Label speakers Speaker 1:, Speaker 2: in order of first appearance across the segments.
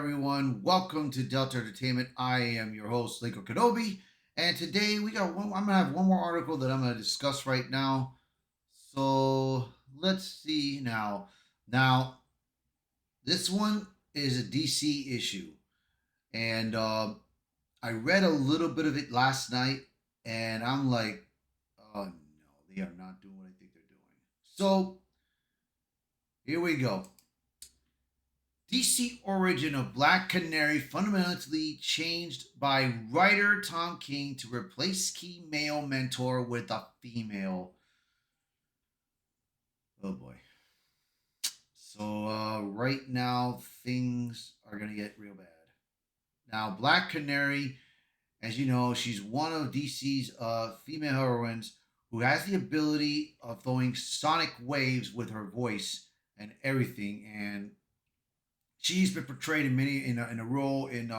Speaker 1: everyone? Welcome to Delta Entertainment. I am your host, Lincoln Kenobi, and today we got one. I'm gonna have one more article that I'm gonna discuss right now. So let's see now. Now this one is a DC issue, and I read a little bit of it last night, and I'm like, oh no, they are not doing what I think they're doing. So here we go. DC origin of Black Canary fundamentally changed by writer Tom King to replace key male mentor with a female. Oh boy. So right now things are gonna get real bad. Now Black Canary, as you know, she's one of DC's female heroines who has the ability of throwing sonic waves with her voice and everything, and she's been portrayed in many in a role in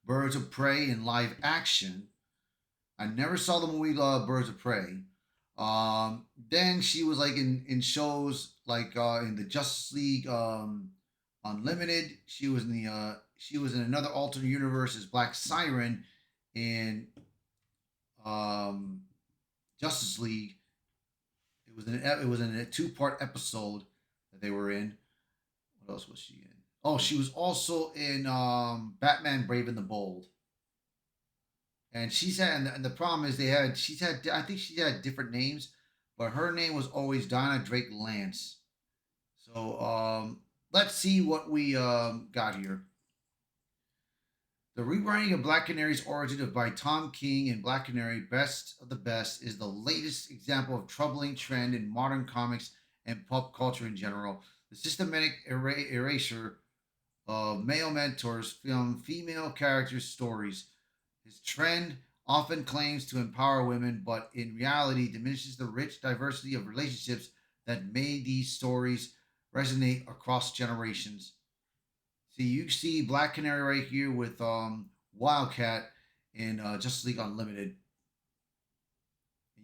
Speaker 1: Birds of Prey in live action. I never saw the movie Birds of Prey. Then she was like in shows like in the Justice League Unlimited. She was in another alternate universe as Black Siren in um, Justice League. It was in a two-part episode that they were in. What else was she in? Oh, she was also in Batman Brave and the Bold. And she's had, and the problem is she's had, I think she had different names, but her name was always Donna Drake Lance. So let's see what we got here. The rewriting of Black Canary's origin by Tom King and Black Canary, Best of the Best, is the latest example of troubling trend in modern comics and pop culture in general. The systematic erasure of male mentors from female characters' stories. His trend often claims to empower women, but in reality diminishes the rich diversity of relationships that made these stories resonate across generations. See, you see Black Canary right here with Wildcat in Justice League Unlimited.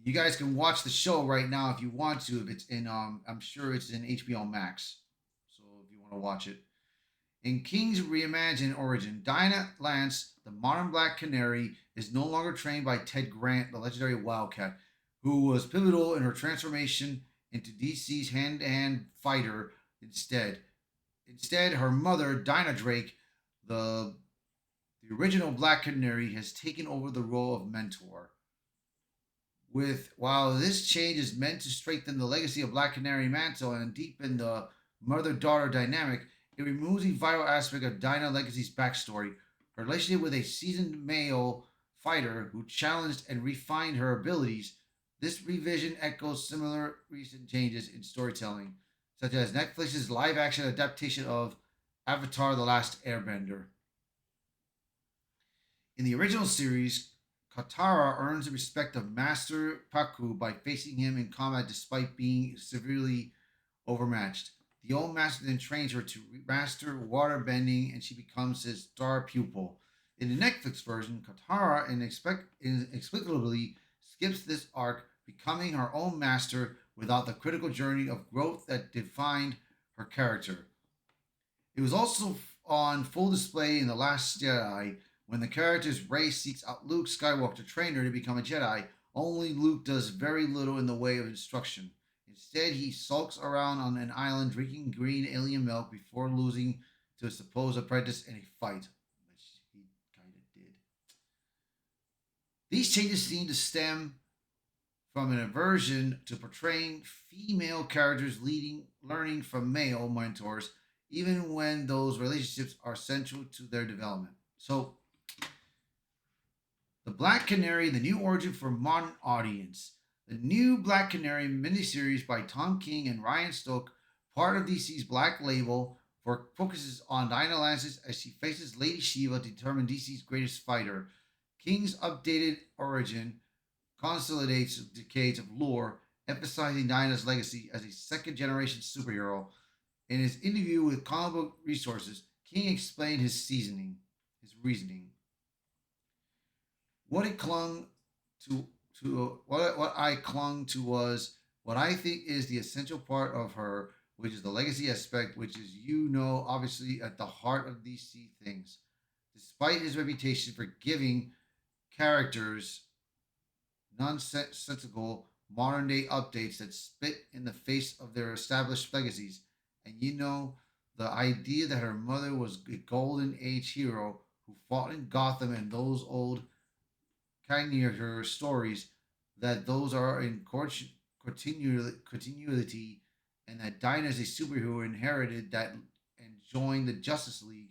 Speaker 1: You guys can watch the show right now if you want to. If it's in, I'm sure it's in HBO Max. So if you want to watch it. In King's reimagined origin, Dinah Lance, the modern Black Canary, is no longer trained by Ted Grant, the legendary Wildcat, who was pivotal in her transformation into DC's hand-to-hand fighter. Instead, her mother, Dinah Drake, the the original Black Canary, has taken over the role of mentor. With while this change is meant to strengthen the legacy of Black Canary Mantle and deepen the mother-daughter dynamic, it removes a vital aspect of Dinah Legacy's backstory, her relationship with a seasoned male fighter who challenged and refined her abilities. This revision echoes similar recent changes in storytelling, such as Netflix's live-action adaptation of Avatar: The Last Airbender. In the original series, Katara earns the respect of Master Paku by facing him in combat despite being severely overmatched. The old master then trains her to master water bending, and she becomes his star pupil. In the Netflix version, Katara inexplicably skips this arc, becoming her own master without the critical journey of growth that defined her character. It was also on full display in The Last Jedi when the character's Rey seeks out Luke Skywalker to train her to become a Jedi. Only Luke does very little in the way of instruction. Instead, he sulks around on an island drinking green alien milk before losing to a supposed apprentice in a fight, which he kind of did. These changes seem to stem from an aversion to portraying female characters learning from male mentors, even when those relationships are central to their development. So, the Black Canary, the new origin for a modern audience. The new Black Canary miniseries by Tom King and Ryan Stoke, part of DC's Black Label, focuses on Dinah Lances as she faces Lady Shiva to determine DC's greatest fighter. King's updated origin consolidates decades of lore, emphasizing Dinah's legacy as a second generation superhero. In his interview with Comic Book Resources, King explained his reasoning. What it clung to what I clung to was what I think is the essential part of her. which is the legacy aspect, which is, obviously at the heart of DC things. Despite his reputation for giving characters nonsensical modern day updates that spit in the face of their established legacies. And the idea that her mother was a golden age hero who fought in Gotham and those old kind of her stories, that those are in continuity, and that Dinah is a superhero inherited that and joined the Justice League.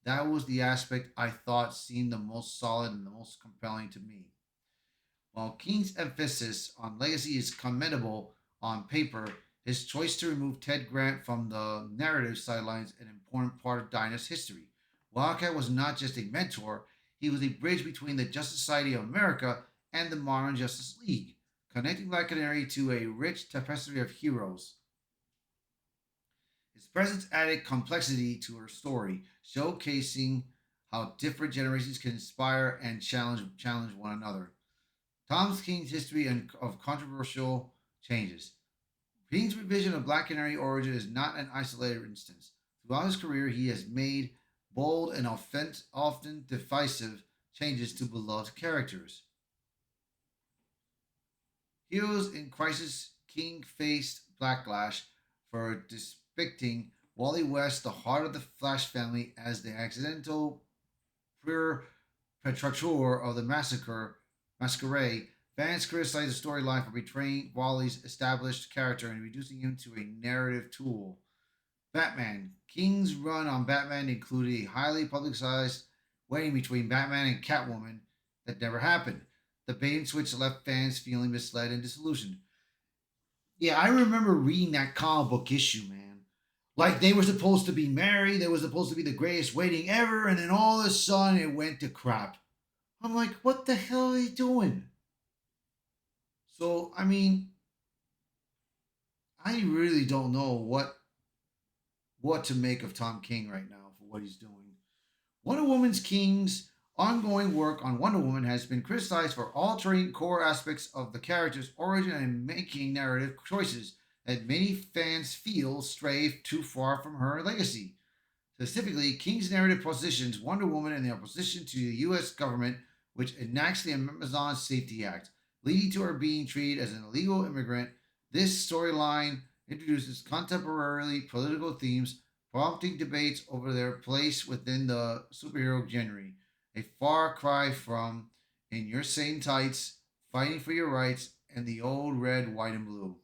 Speaker 1: That was the aspect I thought seemed the most solid and the most compelling to me. While King's emphasis on legacy is commendable on paper, his choice to remove Ted Grant from the narrative sidelines an important part of Dinah's history. Wildcat was not just a mentor, he was a bridge between the Justice Society of America and the modern Justice League, connecting Black Canary to a rich tapestry of heroes. His presence added complexity to her story, showcasing how different generations can inspire and challenge one another. Tom King's history of controversial changes. King's revision of Black Canary origin is not an isolated instance. Throughout his career, he has made bold and often divisive changes to beloved characters. Heroes in Crisis, King faced backlash for depicting Wally West, the heart of the Flash family, as the accidental perpetrator of the masquerade. Fans criticized the storyline for betraying Wally's established character and reducing him to a narrative tool. Batman. King's run on Batman included a highly publicized wedding between Batman and Catwoman that never happened. The bait and switch left fans feeling misled and disillusioned. Yeah, I remember reading that comic book issue, man. Like they were supposed to be married, they were supposed to be the greatest wedding ever, and then all of a sudden it went to crap. I'm like, what the hell are they doing? So, I mean, I really don't know what to make of Tom King right now for what he's doing. Wonder Woman's King's ongoing work on Wonder Woman has been criticized for altering core aspects of the character's origin and making narrative choices that many fans feel stray too far from her legacy. Specifically, King's narrative positions Wonder Woman in the opposition to the U.S. government, which enacts the Amazon Safety Act, leading to her being treated as an illegal immigrant. This storyline introduces contemporary political themes, prompting debates over their place within the superhero genre. A far cry from In Your Same Tights, Fighting for Your Rights, and the Old Red, White, and Blue.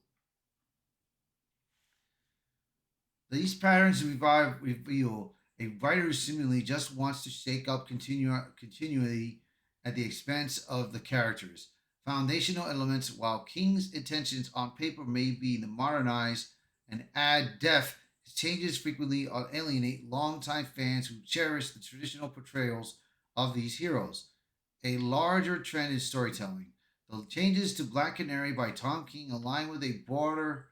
Speaker 1: These patterns reveal a writer who seemingly just wants to shake up continuity at the expense of the characters. Foundational elements, while King's intentions on paper may be to modernize and add depth, his changes frequently alienate longtime fans who cherish the traditional portrayals of these heroes. A larger trend in storytelling. The changes to Black Canary by Tom King align with a broader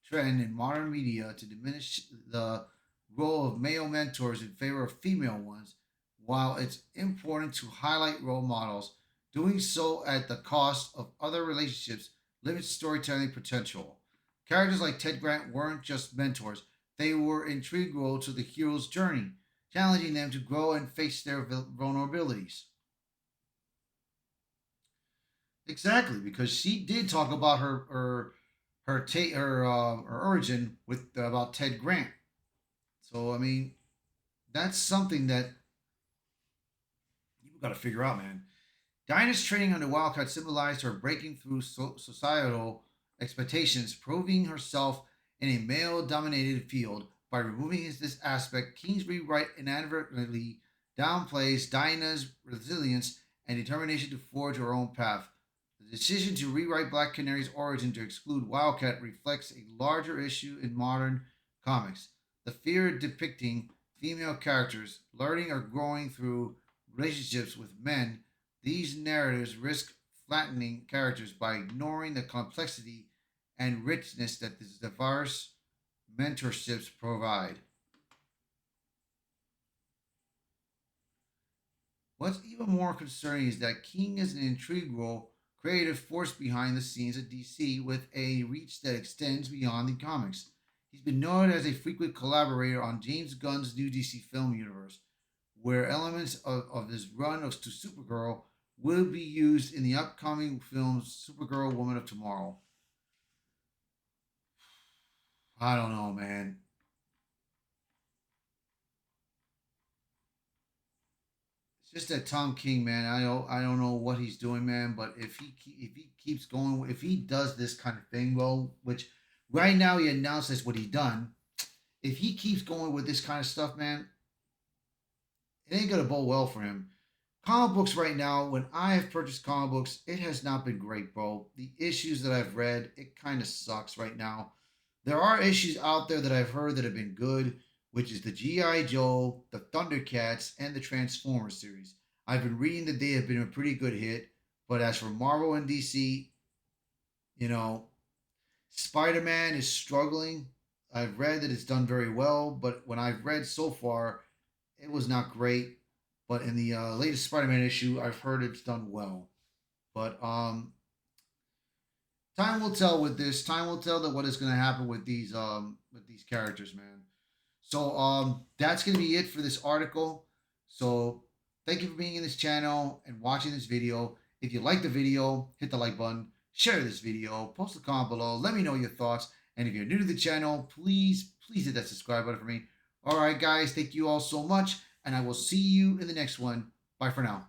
Speaker 1: trend in modern media to diminish the role of male mentors in favor of female ones. While it's important to highlight role models, doing so at the cost of other relationships limits storytelling potential. Characters like Ted Grant weren't just mentors, they were integral to the hero's journey, challenging them to grow and face their vulnerabilities. Exactly, because she did talk about her origin with about Ted Grant. So I mean, that's something that you got to figure out, man. Dinah's training under Wildcat symbolized her breaking through societal expectations, proving herself in a male-dominated field. By removing this aspect, King's rewrite inadvertently downplays Dinah's resilience and determination to forge her own path. The decision to rewrite Black Canary's origin to exclude Wildcat reflects a larger issue in modern comics. The fear of depicting female characters learning or growing through relationships with men. These narratives risk flattening characters by ignoring the complexity and richness that these diverse mentorships provide. What's even more concerning is that King is an integral creative force behind the scenes at DC with a reach that extends beyond the comics. He's been known as a frequent collaborator on James Gunn's new DC film universe, where elements of his run to Supergirl will be used in the upcoming film Supergirl Woman of Tomorrow. I don't know, man. It's just that Tom King, man. I don't know what he's doing, man. But if he keeps going, if he does this kind of thing, well, which right now he announced that's what he done. If he keeps going with this kind of stuff, man, it ain't gonna bode well for him. Comic books right now, when I have purchased comic books, it has not been great, bro. The issues that I've read, it kind of sucks right now. There are issues out there that I've heard that have been good, which is the G.I. Joe, the Thundercats, and the Transformers series. I've been reading that they have been a pretty good hit, but as for Marvel and DC, you know, Spider Man is struggling. I've read that it's done very well, but when I've read so far, it was not great. But in the latest Spider Man issue, I've heard it's done well. But time will tell with this. Time will tell that what is going to happen with these characters, man. So that's going to be it for this article. So thank you for being in this channel and watching this video. If you like the video, hit the like button, share this video, post a comment below, let me know your thoughts. And if you're new to the channel, please hit that subscribe button for me. All right, guys, thank you all so much, and I will see you in the next one. Bye for now.